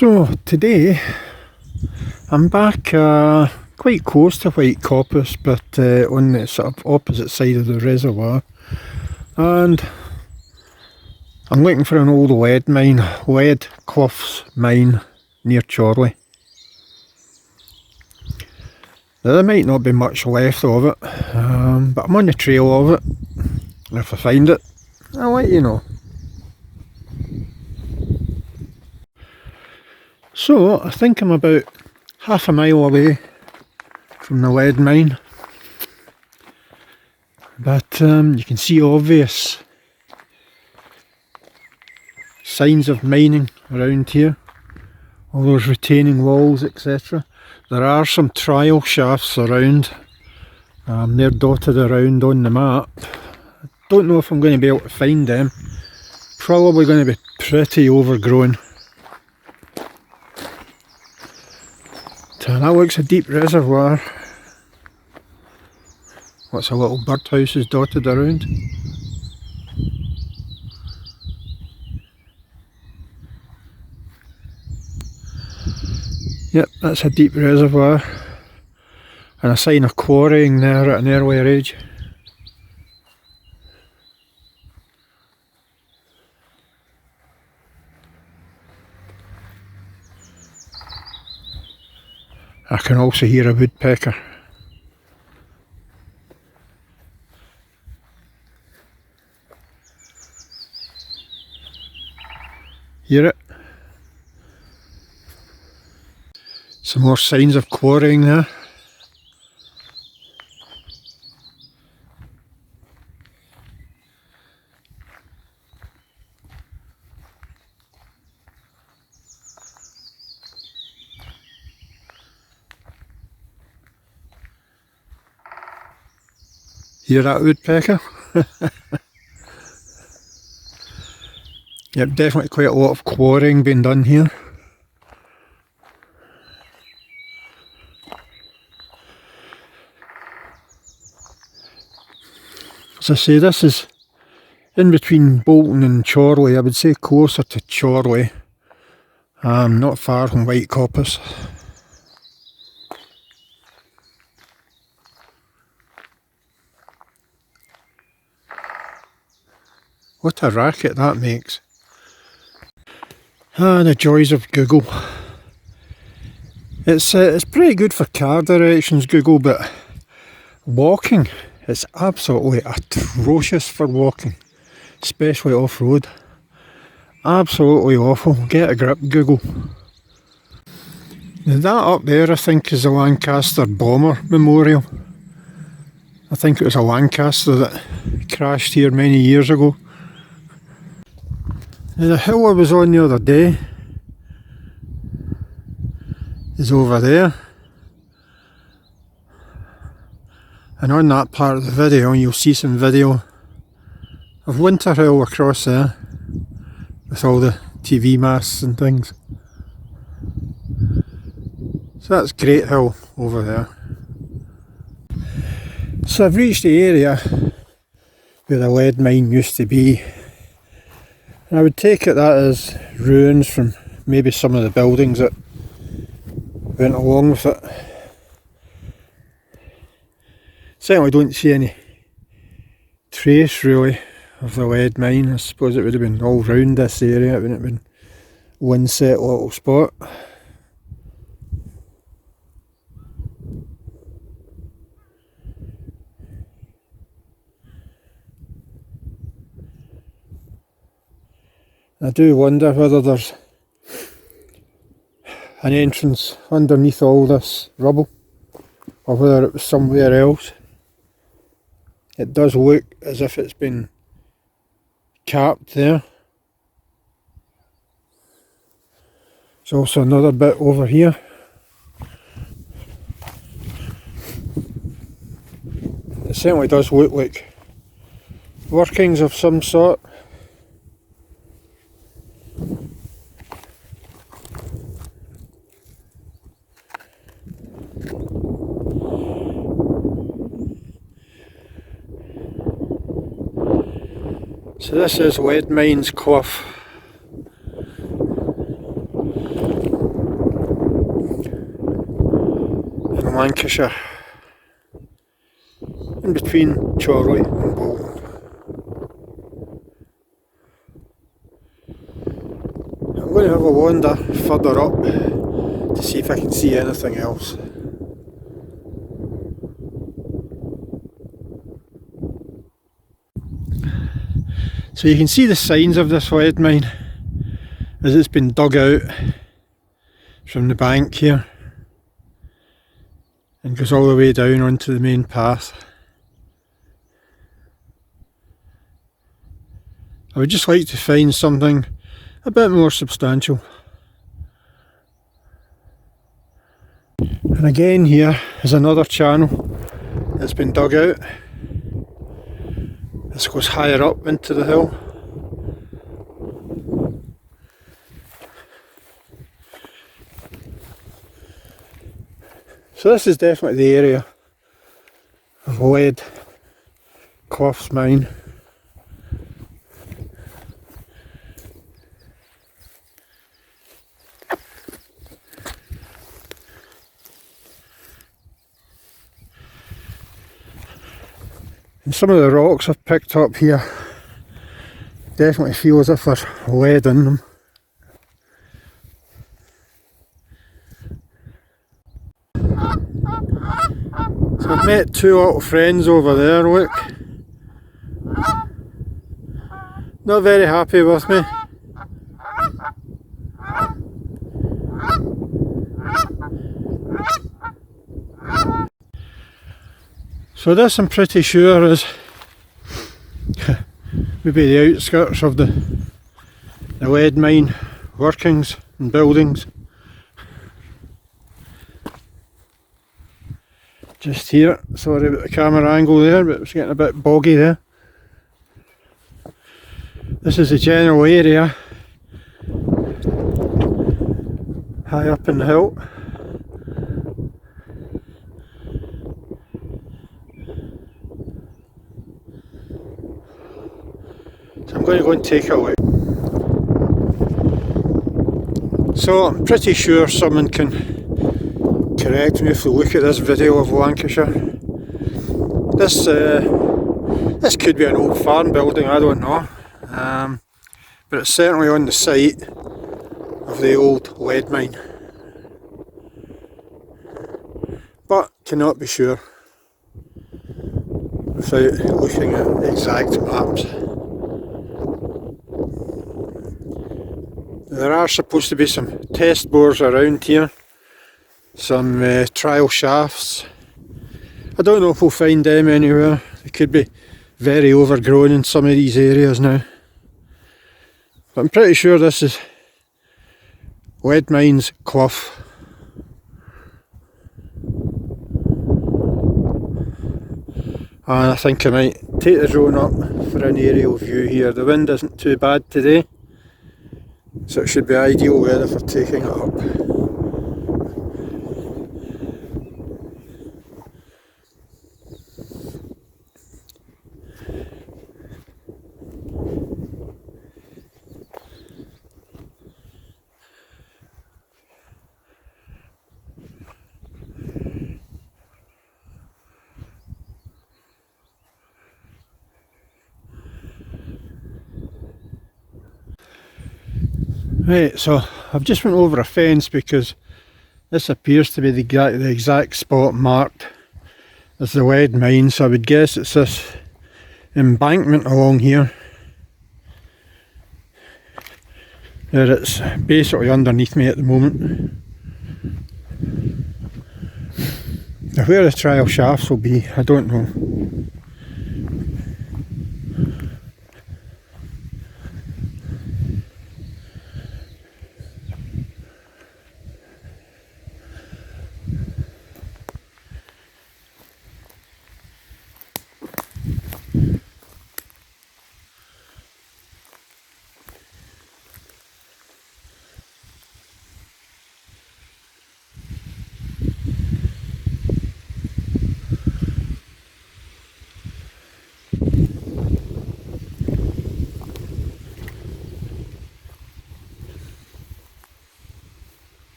So today I'm back quite close to White Coppice, but on the sort of opposite side of the reservoir, and I'm looking for an old lead cloughs mine near Chorley. Now, there might not be much left of it, but I'm on the trail of it. If I find it, I'll let you know. So I think I'm about half a mile away from the lead mine, but you can see obvious signs of mining around here, all those retaining walls, etc. There are some trial shafts around, they're dotted around on the map. I don't know if I'm going to be able to find them, probably going to be pretty overgrown. That looks a deep reservoir. Lots of little birdhouses dotted around. Yep, that's a deep reservoir. And a sign of quarrying there at an earlier age. I can also hear a woodpecker. Hear it? Some more signs of quarrying there. Hear that woodpecker? Yep, definitely quite a lot of quarrying being done here. As I say, this is in between Bolton and Chorley. I would say closer to Chorley, not far from White Coppice. What a racket that makes. The joys of Google. It's pretty good for car directions, Google, but walking, it's absolutely atrocious for walking, especially off-road. Absolutely awful. Get a grip, Google. Now that up there I think is the Lancaster Bomber Memorial. I think it was a Lancaster that crashed here many years ago. Now the hill I was on the other day is over there, and on that part of the video you'll see some video of Winter Hill across there with all the TV masts and things. So that's Great Hill over there. So I've reached the area where the lead mine used to be. And I would take it that as ruins from maybe some of the buildings that went along with it. Certainly don't see any trace really of the lead mine. I suppose it would have been all round this area, it wouldn't have been one set little spot. I do wonder whether there's an entrance underneath all this rubble, or whether it was somewhere else. It does look as if it's been capped there. There's also another bit over here. It certainly does look like workings of some sort. So this is Lead Mines Clough. Lancashire, in between Chorley and Bolton. I'm going to have a wander further up to see if I can see anything else. So you can see the signs of this lead mine as it's been dug out from the bank here and goes all the way down onto the main path. I would just like to find something a bit more substantial. And again, here is another channel that's been dug out. This goes higher up into the hill. So this is definitely the area of lead clough's mine. And some of the rocks I've picked up here definitely feel as if there's lead in them. So I've met two little friends over there, look. Not very happy with me. So this, I'm pretty sure, is maybe the outskirts of the lead mine workings and buildings. Just here, sorry about the camera angle there, but it's getting a bit boggy there. This is the general area high up in the hill. So I'm going to go and take a look. So I'm pretty sure someone can correct me if they look at this video of Lancashire. This could be an old farm building, I don't know, but it's certainly on the site of the old lead mine, but cannot be sure without looking at exact maps. There are supposed to be some test bores around here, some trial shafts. I don't know if we'll find them anywhere. They could be very overgrown in some of these areas now. But I'm pretty sure this is lead mines clough. And I think I might take the drone up for an aerial view here. The wind isn't too bad today, so it should be ideal weather for taking it up. Right, so I've just went over a fence because this appears to be the exact spot marked as the lead mine, so I would guess it's this embankment along here. There, it's basically underneath me at the moment. Now where the trial shafts will be, I don't know.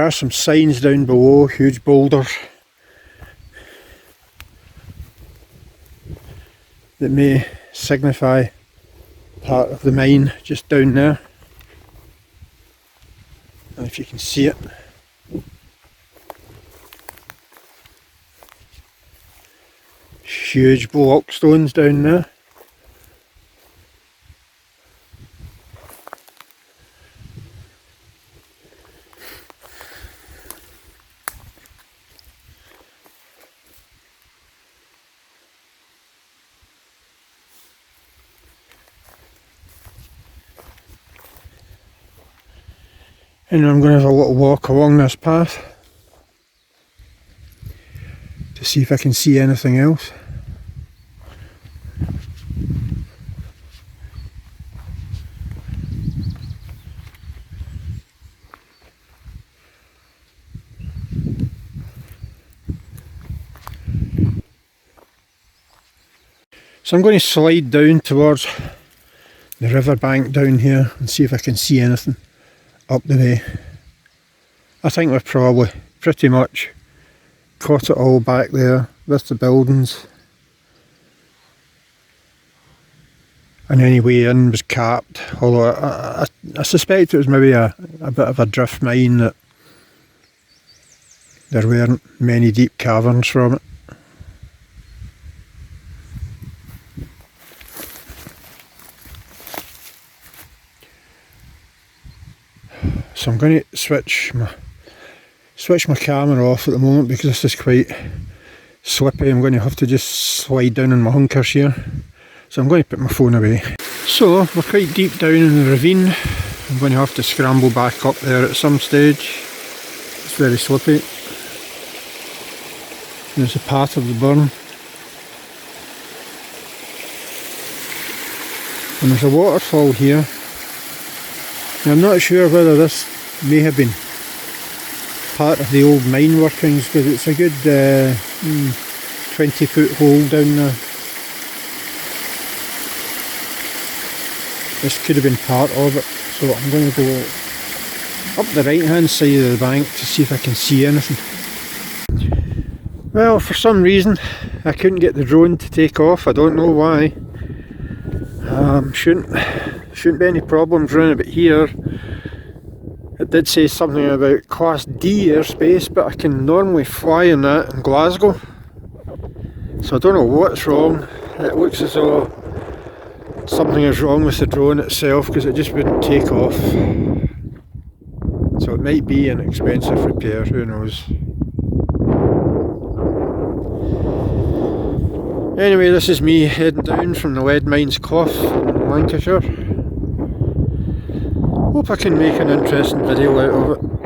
are some signs down below, huge boulders that may signify part of the mine just down there. And if you can see it. Huge block stones down there. And I'm going to have a little walk along this path to see if I can see anything else. So I'm going to slide down towards the riverbank down here and see if I can see anything up the way. I think we've probably pretty much caught it all back there with the buildings, and any way in was capped, although I suspect it was maybe a bit of a drift mine, that there weren't many deep caverns from it. So I'm going to switch my camera off at the moment because this is quite slippy. I'm going to have to just slide down in my hunkers here. So I'm going to put my phone away. So we're quite deep down in the ravine. I'm going to have to scramble back up there at some stage. It's very slippy. There's a path of the burn. And there's a waterfall here. Now, I'm not sure whether this may have been part of the old mine workings, because it's a good 20-foot hole down there. This could have been part of it, so I'm going to go up the right hand side of the bank to see if I can see anything. Well, for some reason I couldn't get the drone to take off. I don't know why. Shouldn't be any problems around about here. It did say something about Class D airspace, but I can normally fly in that in Glasgow. So I don't know what's wrong. It looks as though something is wrong with the drone itself, because it just wouldn't take off. So it might be an expensive repair, who knows. Anyway, this is me heading down from the lead mines Clough in Lancashire. Hope I can make an interesting video out of it.